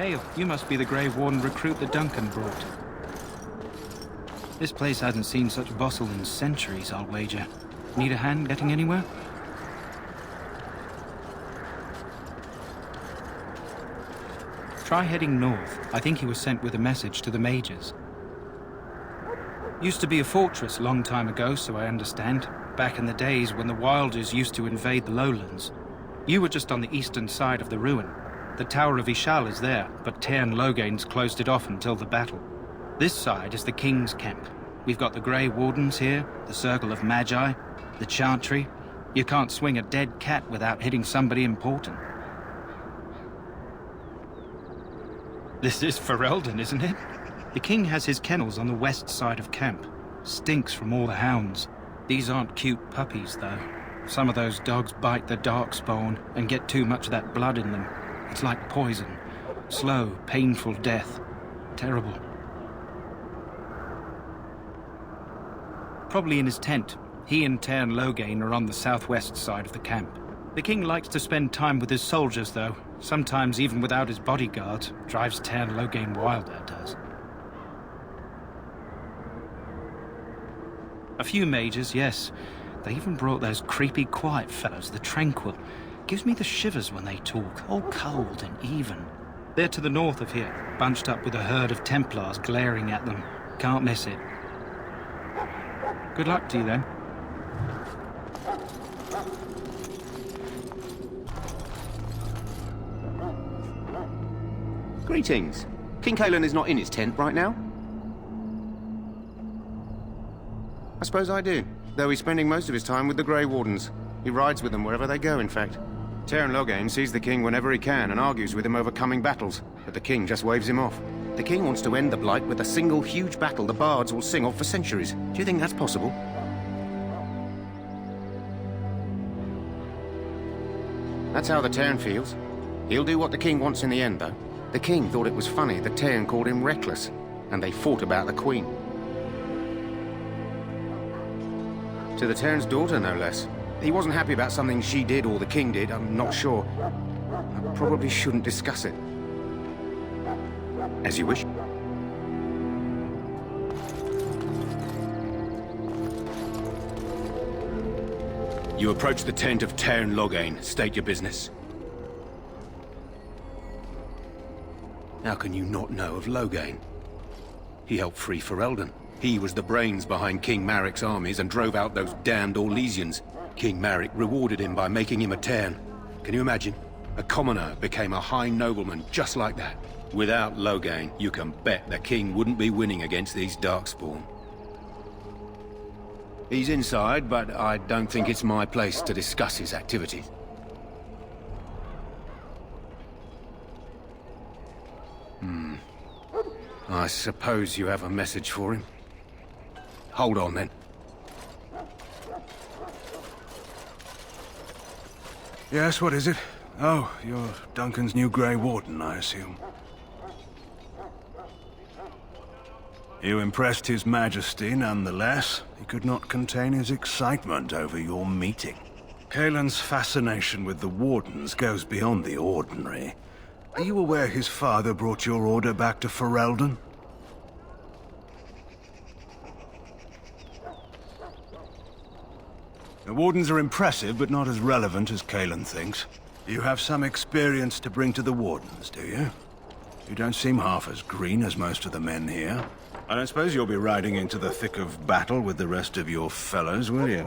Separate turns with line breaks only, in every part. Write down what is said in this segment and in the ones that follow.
Hey, you must be the Grey Warden recruit that Duncan brought. This place hasn't seen such bustle in centuries, I'll wager. Need a hand getting anywhere? Try heading north. I think he was sent with a message to the mages. Used to be a fortress long time ago, so I understand. Back in the days when the Wilders used to invade the lowlands. You were just on the eastern side of the ruin. The Tower of Ishal is there, but Tairn Logain's closed it off until the battle. This side is the King's camp. We've got the Grey Wardens here, the Circle of Magi, the Chantry. You can't swing a dead cat without hitting somebody important. This is Ferelden, isn't it? The King has his kennels on the west side of camp. Stinks from all the hounds. These aren't cute puppies, though. Some of those dogs bite the Darkspawn and get too much of that blood in them. It's like poison. Slow, painful death. Terrible. Probably in his tent. He and Tairn Logain are on the southwest side of the camp. The King likes to spend time with his soldiers, though. Sometimes even without his bodyguards. Drives Tairn Logain wild, that does. A few mages, yes. They even brought those creepy quiet fellows, the Tranquil. Gives me the shivers when they talk, all cold and even. They're to the north of here, bunched up with a herd of Templars glaring at them. Can't miss it. Good luck to you, then.
Greetings. King Cailan is not in his tent right now? I suppose I do, though he's spending most of his time with the Grey Wardens. He rides with them wherever they go, in fact. Tairn Logain sees the King whenever he can and argues with him over coming battles, but the King just waves him off. The King wants to end the Blight with a single huge battle the bards will sing of for centuries. Do you think that's possible? That's how the Tairn feels. He'll do what the King wants in the end, though. The King thought it was funny that Tairn called him reckless, and they fought about the Queen. To the Tairn's daughter, no less. He wasn't happy about something she did or the King did, I'm not sure. I probably shouldn't discuss it. As you wish. You approach the tent of Tairn Logain. State your business. How can you not know of Logain? He helped free Ferelden. He was the brains behind King Maric's armies and drove out those damned Orlesians. King Maric rewarded him by making him a Tairn. Can you imagine? A commoner became a high nobleman just like that. Without Logain, you can bet the King wouldn't be winning against these Darkspawn. He's inside, but I don't think it's my place to discuss his activities. I suppose you have a message for him. Hold on, then.
Yes, what is it? Oh, you're Duncan's new Grey Warden, I assume. You impressed His Majesty nonetheless. He could not contain his excitement over your meeting. Cailan's fascination with the Wardens goes beyond the ordinary. Are you aware his father brought your order back to Ferelden? The Wardens are impressive, but not as relevant as Cailan thinks. You have some experience to bring to the Wardens, do you? You don't seem half as green as most of the men here. I don't suppose you'll be riding into the thick of battle with the rest of your fellows, will you?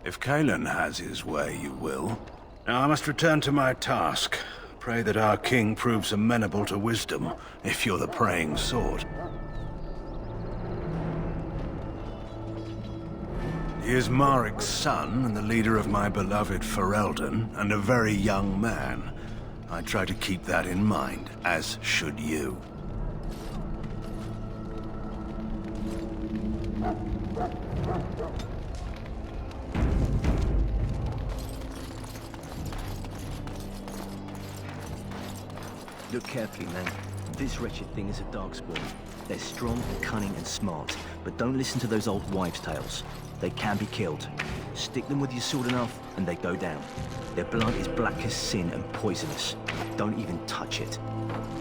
If Cailan has his way, you will. Now I must return to my task. Pray that our king proves amenable to wisdom, if you're the praying sort. He is Maric's son, and the leader of my beloved Ferelden, and a very young man. I try to keep that in mind, as should you.
Look carefully, man. This wretched thing is a Darkspawn. They're strong, cunning, and smart, but don't listen to those old wives' tales. They can be killed. Stick them with your sword enough, and they go down. Their blood is black as sin and poisonous. Don't even touch it.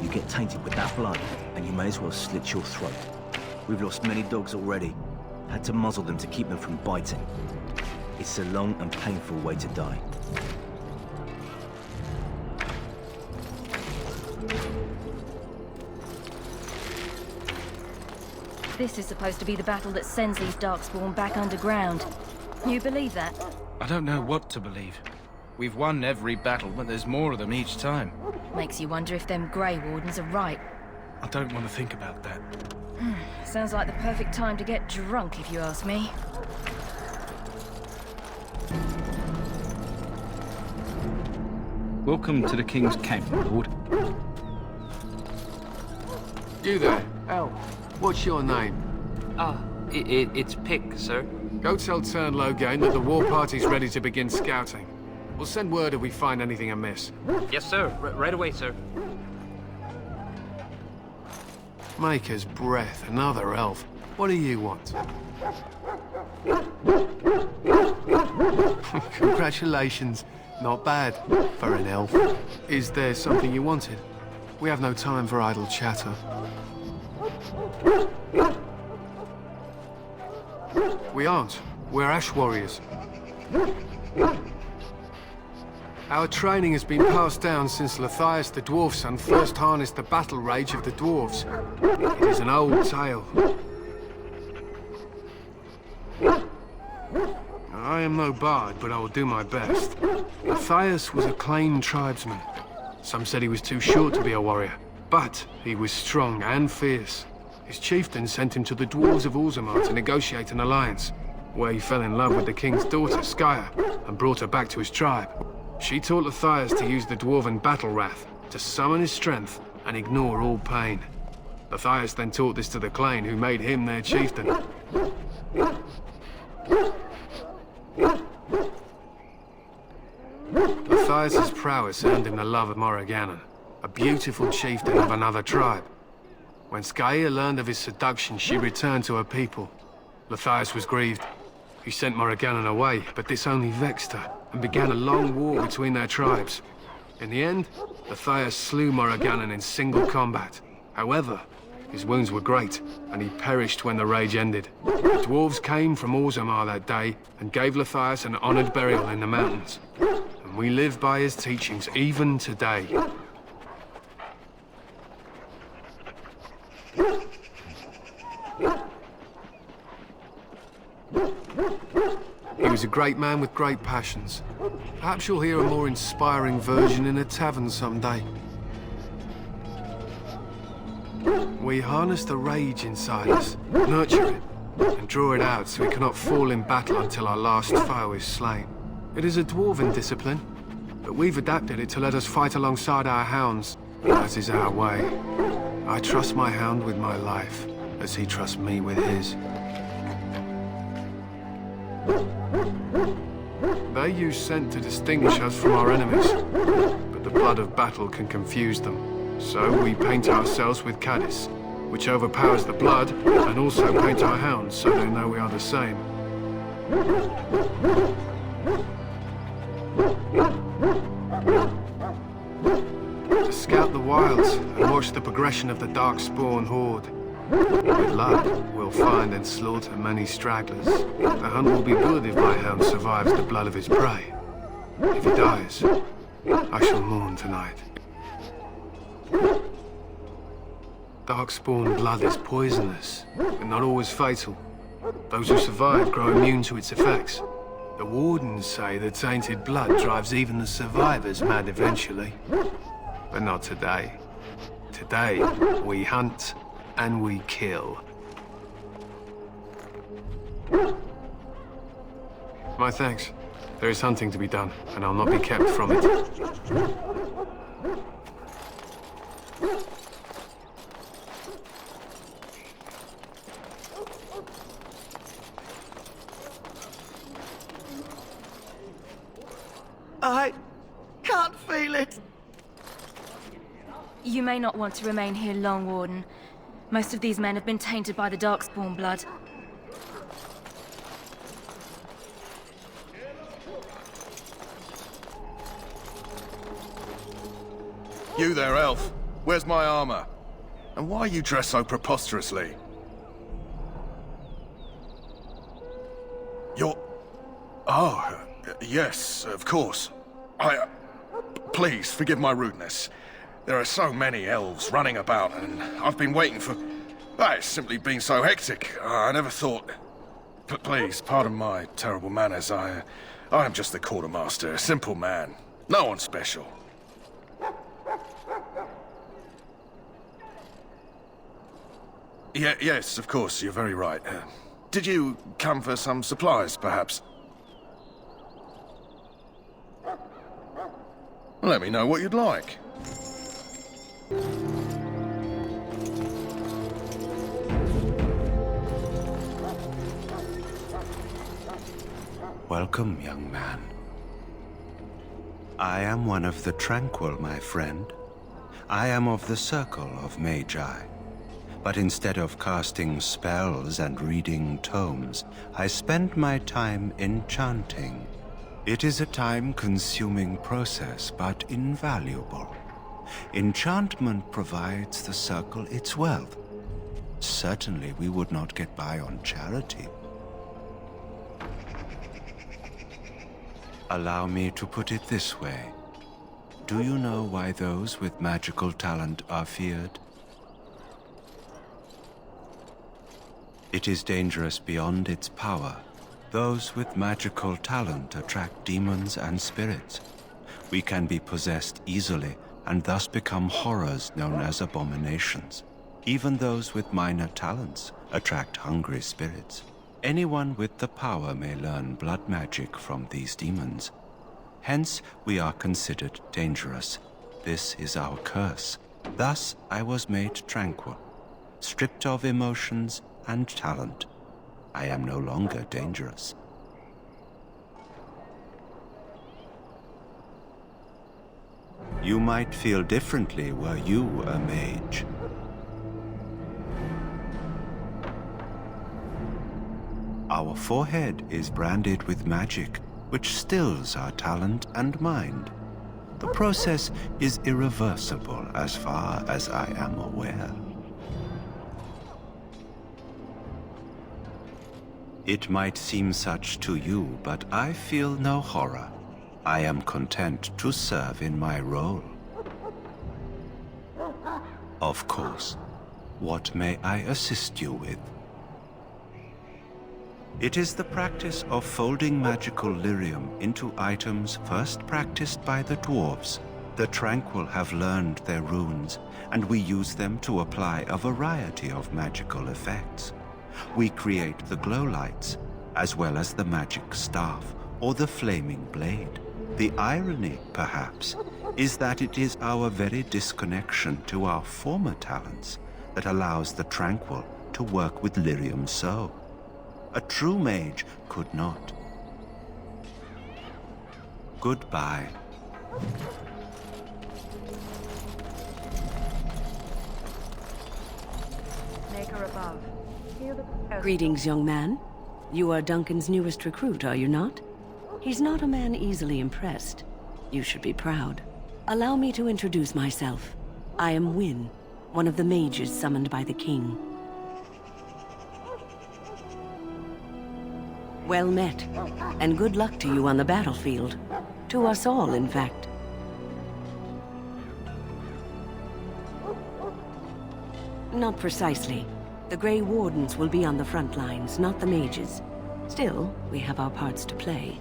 You get tainted with that blood, and you may as well slit your throat. We've lost many dogs already. Had to muzzle them to keep them from biting. It's a long and painful way to die.
This is supposed to be the battle that sends these Darkspawn back underground. You believe that?
I don't know what to believe. We've won every battle, but there's more of them each time.
Makes you wonder if them Grey Wardens are right.
I don't want to think about that.
Sounds like the perfect time to get drunk, if you ask me.
Welcome to the King's Camp, my lord.
You there, Elf. What's your name?
It's Pick, sir.
Go tell Turn Logain that the war party's ready to begin scouting. We'll send word if we find anything amiss.
Yes, sir. Right away, sir.
Maker's Breath, another elf. What do you want? Congratulations. Not bad for an elf. Is there something you wanted? We have no time for idle chatter. We aren't. We're Ash Warriors. Our training has been passed down since Lathias the Dwarf Son first harnessed the battle rage of the dwarves. It is an old tale. I am no bard, but I will do my best. Lathias was a claimed tribesman. Some said he was too short to be a warrior, but he was strong and fierce. His chieftain sent him to the dwarves of Orzammar to negotiate an alliance, where he fell in love with the king's daughter, Skya, and brought her back to his tribe. She taught Lathias to use the dwarven battle wrath to summon his strength and ignore all pain. Lathias then taught this to the Clane, who made him their chieftain. Lathias' prowess earned him the love of Morrigannon, a beautiful chieftain of another tribe. When Skya learned of his seduction, she returned to her people. Lathias was grieved. He sent Morrigannon away, but this only vexed her, and began a long war between their tribes. In the end, Lathias slew Morrigannon in single combat. However, his wounds were great, and he perished when the rage ended. The dwarves came from Orzammar that day, and gave Lathias an honored burial in the mountains. And we live by his teachings even today. He was a great man with great passions. Perhaps you'll hear a more inspiring version in a tavern someday. We harness the rage inside us, nurture it, and draw it out so we cannot fall in battle until our last foe is slain. It is a dwarven discipline, but we've adapted it to let us fight alongside our hounds. That is our way. I trust my hound with my life, as he trusts me with his. They use scent to distinguish us from our enemies, but the blood of battle can confuse them. So we paint ourselves with caddis, which overpowers the blood, and also paint our hounds so they know we are the same. To scout the wilds and watch the progression of the Darkspawn horde. With luck, we'll find and slaughter many stragglers. The hunt will be good if my hound survives the blood of his prey. If he dies, I shall mourn tonight. Darkspawn blood is poisonous, but not always fatal. Those who survive grow immune to its effects. The wardens say the tainted blood drives even the survivors mad eventually. But not today. Today, we hunt and we kill. My thanks. There is hunting to be done, and I'll not be kept from it.
I can't feel it.
You may not want to remain here long, Warden. Most of these men have been tainted by the Darkspawn blood.
You there, elf. Where's my armor? And why are you dressed so preposterously? You're... Oh, yes, of course. Please, forgive my rudeness. There are so many elves running about, and I've been waiting for... It's simply been so hectic. I never thought... Please, pardon my terrible manners. I am just the quartermaster, a simple man. No one special. Yes, of course, you're very right. Did you come for some supplies, perhaps? Let me know what you'd like.
Welcome, young man. I am one of the Tranquil, my friend. I am of the Circle of Magi. But instead of casting spells and reading tomes, I spend my time enchanting. It is a time-consuming process, but invaluable. Enchantment provides the Circle its wealth. Certainly we would not get by on charity. Allow me to put it this way. Do you know why those with magical talent are feared? It is dangerous beyond its power. Those with magical talent attract demons and spirits. We can be possessed easily and thus become horrors known as abominations. Even those with minor talents attract hungry spirits. Anyone with the power may learn blood magic from these demons. Hence, we are considered dangerous. This is our curse. Thus, I was made tranquil, stripped of emotions and talent. I am no longer dangerous. You might feel differently were you a mage. Our forehead is branded with magic, which stills our talent and mind. The process is irreversible as far as I am aware. It might seem such to you, but I feel no horror. I am content to serve in my role. Of course. What may I assist you with? It is the practice of folding magical lyrium into items first practiced by the dwarves. The Tranquil have learned their runes, and we use them to apply a variety of magical effects. We create the glow lights, as well as the magic staff or the flaming blade. The irony, perhaps, is that it is our very disconnection to our former talents that allows the Tranquil to work with lyrium so. A true mage could not. Goodbye.
Maker above.
Greetings, young man. You are Duncan's newest recruit, are you not? He's not a man easily impressed. You should be proud. Allow me to introduce myself. I am Wynne, one of the mages summoned by the king. Well met, and good luck to you on the battlefield. To us all, in fact. Not precisely. The Grey Wardens will be on the front lines, not the mages. Still, we have our parts to play.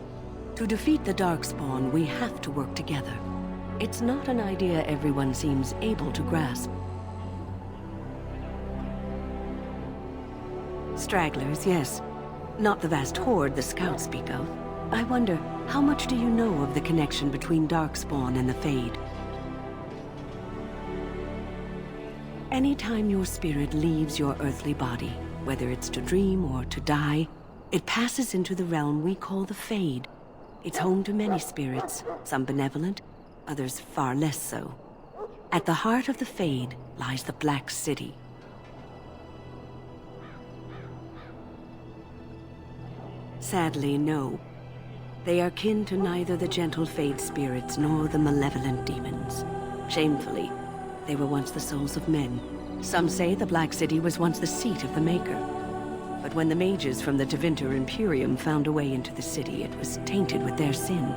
To defeat the Darkspawn, we have to work together. It's not an idea everyone seems able to grasp. Stragglers, yes. Not the vast horde the scouts speak of. I wonder, how much do you know of the connection between Darkspawn and the Fade? Anytime your spirit leaves your earthly body, whether it's to dream or to die, it passes into the realm we call the Fade. It's home to many spirits, some benevolent, others far less so. At the heart of the Fade lies the Black City. Sadly, no. They are kin to neither the gentle Fade spirits nor the malevolent demons. Shamefully, they were once the souls of men. Some say the Black City was once the seat of the Maker. But when the mages from the Tevinter Imperium found a way into the city, it was tainted with their sin.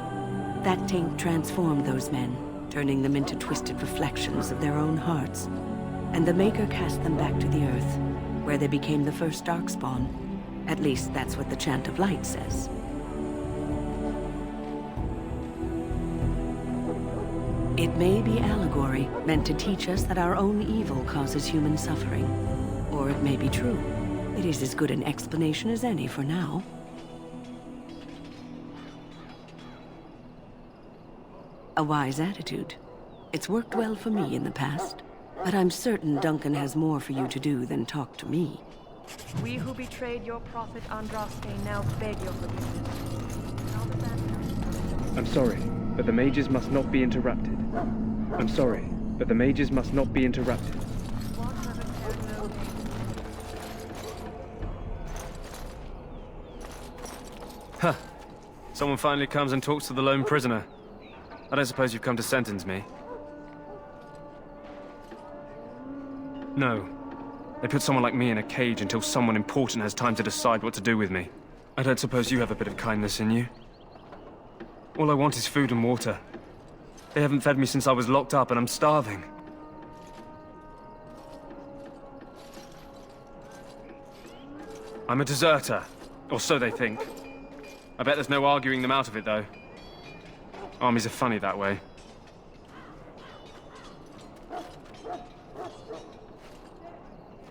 That taint transformed those men, turning them into twisted reflections of their own hearts. And the Maker cast them back to the Earth, where they became the first Darkspawn. At least that's what the Chant of Light says. It may be allegory, meant to teach us that our own evil causes human suffering. Or it may be true. It is as good an explanation as any for now. A wise attitude. It's worked well for me in the past. But I'm certain Duncan has more for you to do than talk to me.
We who betrayed your prophet Andraste now beg your forgiveness.
I'm sorry, but the mages must not be interrupted. I'm sorry, but the mages must not be interrupted.
Huh. Someone finally comes and talks to the lone prisoner. I don't suppose you've come to sentence me. No. They put someone like me in a cage until someone important has time to decide what to do with me. I don't suppose you have a bit of kindness in you? All I want is food and water. They haven't fed me since I was locked up and I'm starving. I'm a deserter, or so they think. I bet there's no arguing them out of it, though. Armies are funny that way.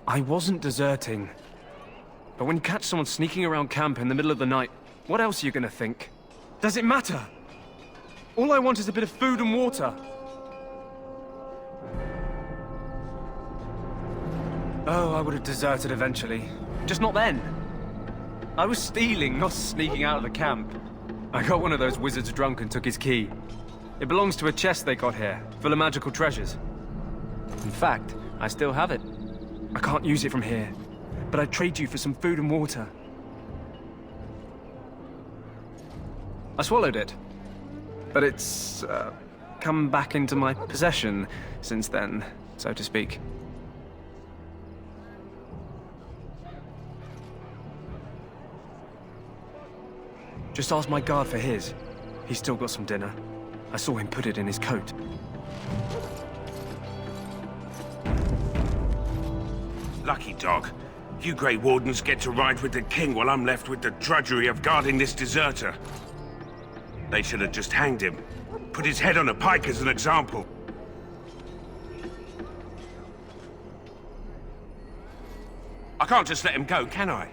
I wasn't deserting. But when you catch someone sneaking around camp in the middle of the night, what else are you gonna think? Does it matter? All I want is a bit of food and water. Oh, I would have deserted eventually. Just not then. I was stealing, not sneaking out of the camp. I got one of those wizards drunk and took his key. It belongs to a chest they got here, full of magical treasures. In fact, I still have it. I can't use it from here, but I'd trade you for some food and water. I swallowed it, but it's come back into my possession since then, so to speak. Just ask my guard for his. He's still got some dinner. I saw him put it in his coat.
Lucky dog. You Grey Wardens get to ride with the king while I'm left with the drudgery of guarding this deserter. They should have just hanged him. Put his head on a pike as an example. I can't just let him go, can I?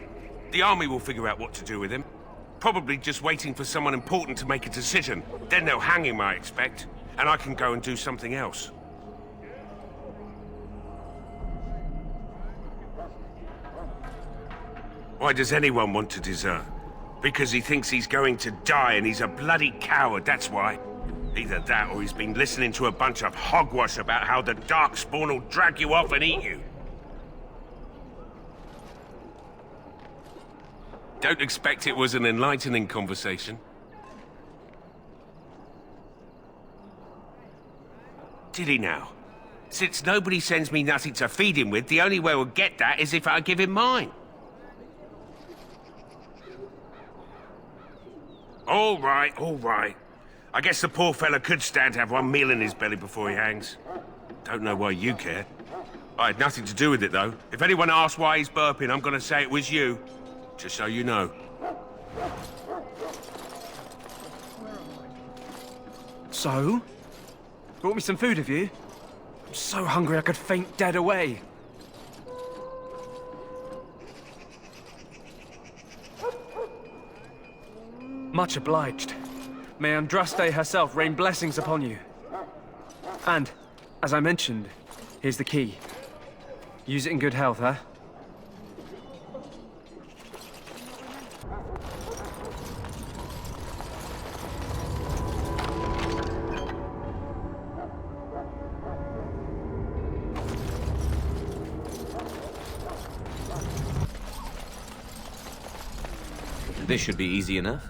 The army will figure out what to do with him. Probably just waiting for someone important to make a decision. Then they'll hang him, I expect. And I can go and do something else. Why does anyone want to desert? Because he thinks he's going to die and he's a bloody coward, that's why. Either that or he's been listening to a bunch of hogwash about how the Darkspawn will drag you off and eat you. Don't expect it was an enlightening conversation. Did he now? Since nobody sends me nothing to feed him with, the only way we'll get that is if I give him mine. All right, all right. I guess the poor fella could stand to have one meal in his belly before he hangs. Don't know why you care. I had nothing to do with it, though. If anyone asks why he's burping, I'm gonna say it was you. Just so you know.
So? Brought me some food, have you? I'm so hungry I could faint dead away. Much obliged. May Andraste herself rain blessings upon you. And, as I mentioned, here's the key. Use it in good health, huh?
This should be easy enough.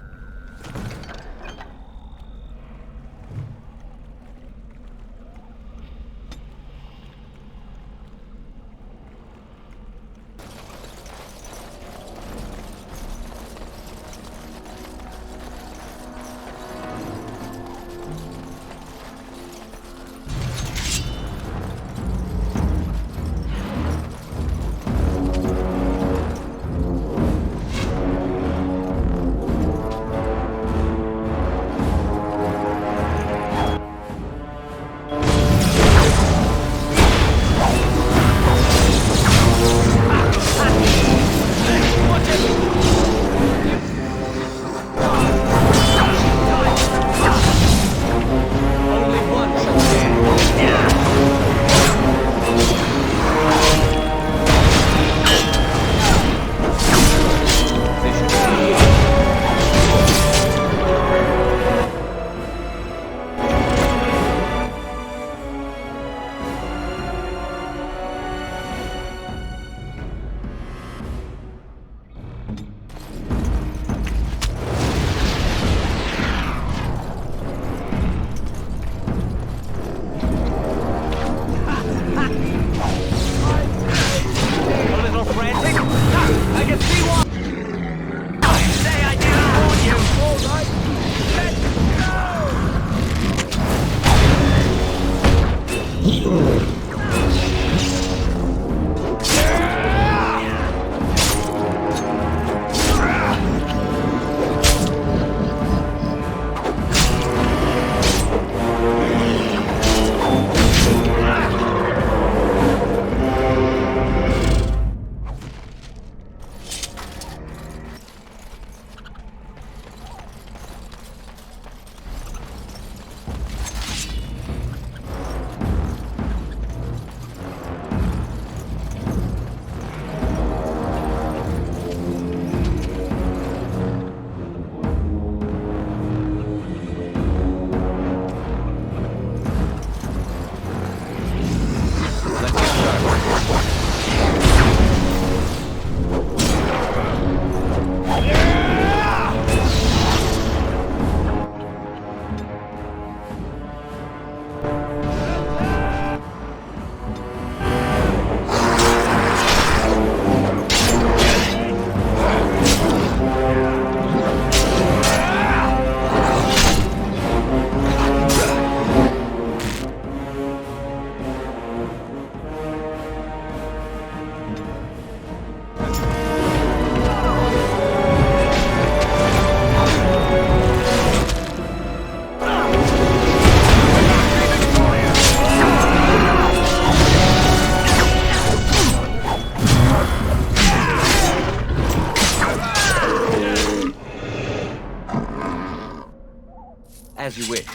As you wish.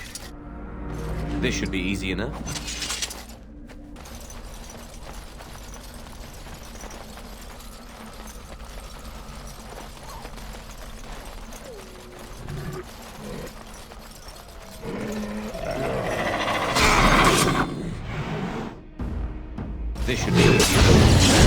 This should be easy enough. This should be easy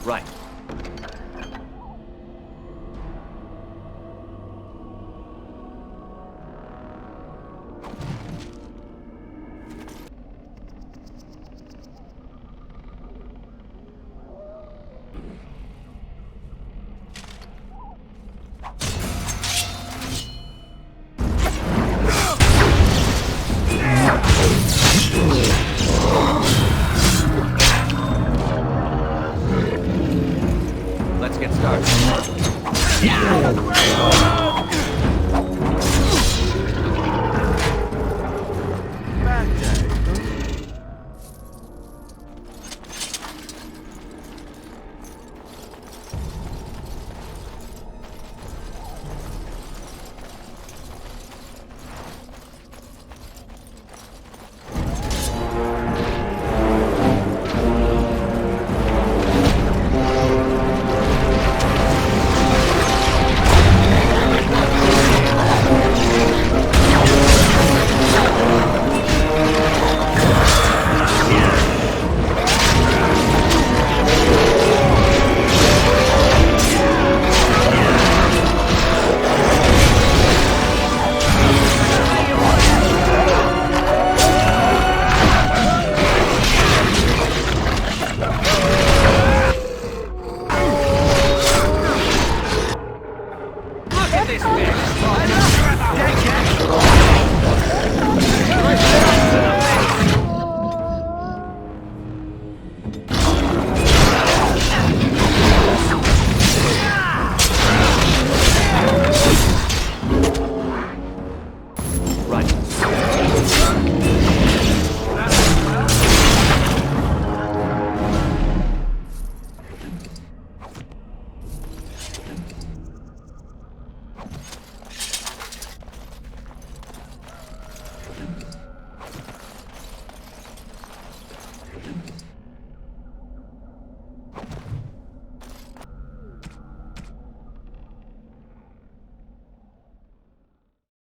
Right.